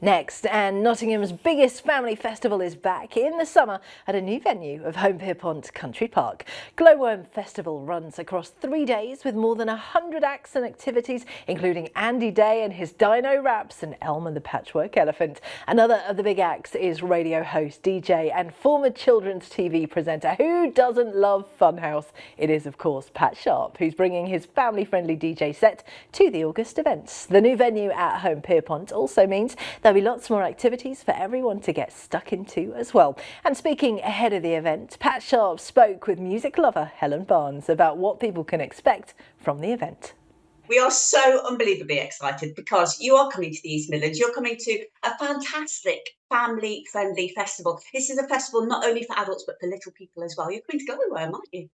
Next, and Nottingham's biggest family festival is back in the summer at a new venue of Home Pierpont Country Park. Gloworm Festival runs across 3 days with more than 100 acts and activities, including Andy Day and his Dino Raps and Elm and the Patchwork Elephant. Another of the big acts is radio host, DJ and former children's TV presenter. Who doesn't love Funhouse? It is, of course, Pat Sharp, who's bringing his family-friendly DJ set to the August events. The new venue at Home Pierpont also means there'll be lots more activities for everyone to get stuck into as well. And speaking ahead of the event, Pat Sharp spoke with music lover Helen about what people can expect from the event. We are so unbelievably excited because you are coming to the East Midlands. You're coming to a fantastic family-friendly festival. This is a festival not only for adults but for little people as well. You're coming to Gloworm, aren't you?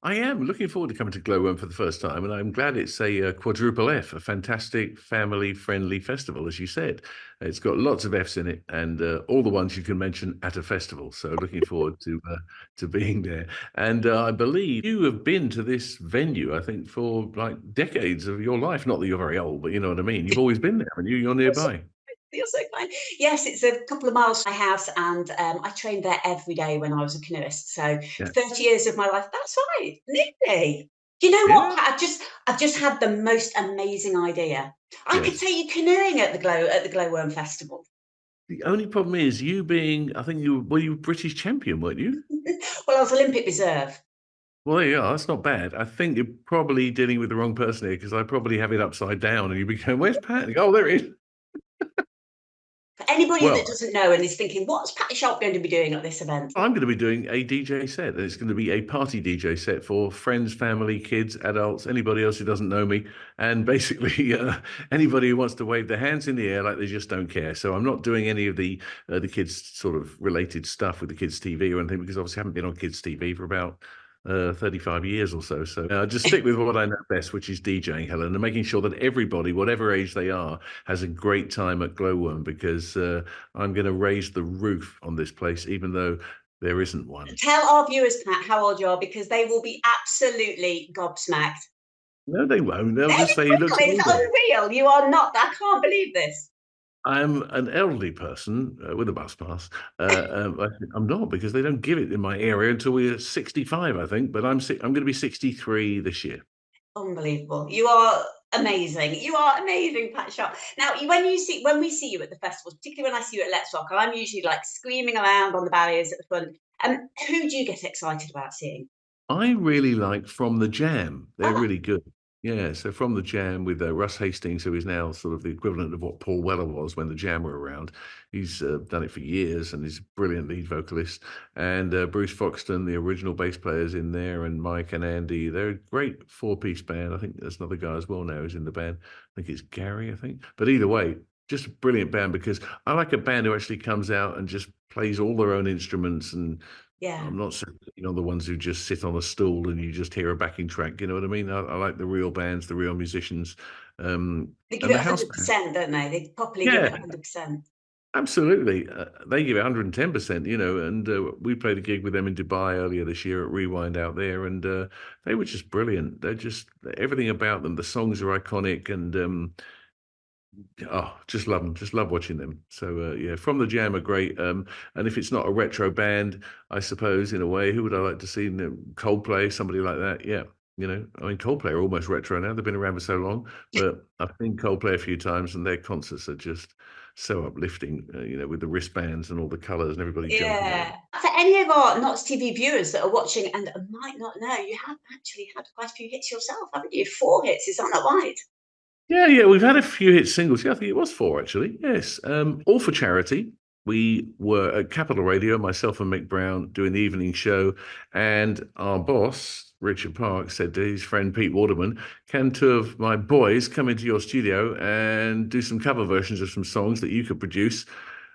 I am looking forward to coming to Gloworm for the first time, and I'm glad it's a quadruple F, a fantastic family-friendly festival, as you said. It's got lots of Fs in it, and all the ones you can mention at a festival. So looking forward to being there. And I believe you have been to this venue, I think, for like decades of your life. Not that you're very old, but you know what I mean. You've always been there, and you're nearby. You're so kind. Yes, it's a couple of miles from my house, and I trained there every day when I was a canoeist. So 30 years of my life. That's right, nearly. Do you know what? I've just had the most amazing idea. I could take you canoeing at the Gloworm Festival. The only problem is you being, I think you were British champion, weren't you? Well, I was Olympic reserve. Well, there you are. That's not bad. I think you're probably dealing with the wrong person here because I probably have it upside down, and you become, where's Pat? Oh, there it is. For anybody that doesn't know and is thinking, what's Pat Sharp going to be doing at this event? I'm going to be doing a DJ set. And it's going to be a party DJ set for friends, family, kids, adults, anybody else who doesn't know me. And basically, anybody who wants to wave their hands in the air like they just don't care. So I'm not doing any of the kids' sort of related stuff with the kids' TV or anything, because obviously I haven't been on kids' TV for about 35 years or so. So I just stick with what I know best, which is DJing, Helen, and making sure that everybody, whatever age they are, has a great time at Gloworm, because I'm going to raise the roof on this place, even though there isn't one. Tell our viewers, Pat, how old you are, because they will be absolutely gobsmacked. No, they won't. They'll just say, "Looks it's unreal. You are not. I can't believe this." I'm an elderly person with a bus pass. I'm not, because they don't give it in my area until we're 65, I think. But I'm going to be 63 this year. Unbelievable! You are amazing. You are amazing, Pat Sharp. Now, when we see you at the festivals, particularly when I see you at Let's Rock, I'm usually like screaming around on the barriers at the front. Who do you get excited about seeing? I really like From the Jam. They're really good. Yeah, so From the Jam with Russ Hastings, who is now sort of the equivalent of what Paul Weller was when the Jam were around. He's done it for years, and he's a brilliant lead vocalist. And Bruce Foxton, the original bass players in there, and Mike and Andy. They're a great four-piece band. I think there's another guy as well now who's in the band. I think it's Gary, I think. But either way, just a brilliant band, because I like a band who actually comes out and just plays all their own instruments. And I'm not so keen on the ones who just sit on a stool and you just hear a backing track. You know what I mean? I like the real bands, the real musicians. They give it 100%, don't they? They properly give it 100%. Absolutely. They give it 110%, you know, and we played a gig with them in Dubai earlier this year at Rewind out there, and they were just brilliant. They're just, everything about them, the songs are iconic, and just love them. Just love watching them. So From the Jam are great. And if it's not a retro band, I suppose, in a way, who would I like to see? Coldplay, somebody like that. Yeah. You know, I mean, Coldplay are almost retro now. They've been around for so long, but I've seen Coldplay a few times, and their concerts are just so uplifting, you know, with the wristbands and all the colours and everybody jumping around. For any of our Notts TV viewers that are watching and might not know, you have actually had quite a few hits yourself, haven't you? 4 hits, is that not right? Yeah, we've had a few hit singles. Yeah, I think it was 4, actually. Yes. All for charity. We were at Capital Radio, myself and Mick Brown, doing the evening show, and our boss, Richard Park, said to his friend Pete Waterman, "Can 2 of my boys come into your studio and do some cover versions of some songs that you could produce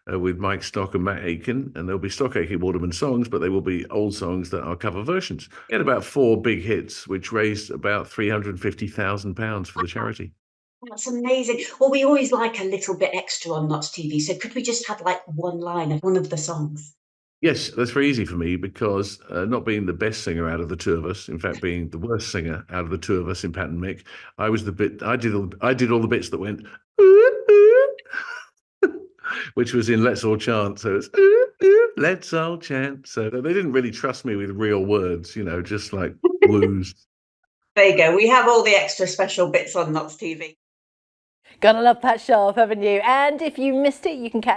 with Mike Stock and Matt Aitken?" And there'll be Stock, Aitken, Waterman songs, but they will be old songs that are cover versions. We had about 4 big hits, which raised about £350,000 for the charity. That's amazing. Well, we always like a little bit extra on Notts TV, so could we just have like one line of one of the songs? Yes, that's very easy for me, because not being the best singer out of the 2 of us, in fact, being the worst singer out of the 2 of us in Pat and Mick, I did all the bits that went, which was in Let's All Chant. So it's let's all chant. So they didn't really trust me with real words, you know, just like woos. There you go. We have all the extra special bits on Notts TV. Gotta love Pat Sharp, haven't you? And if you missed it, you can catch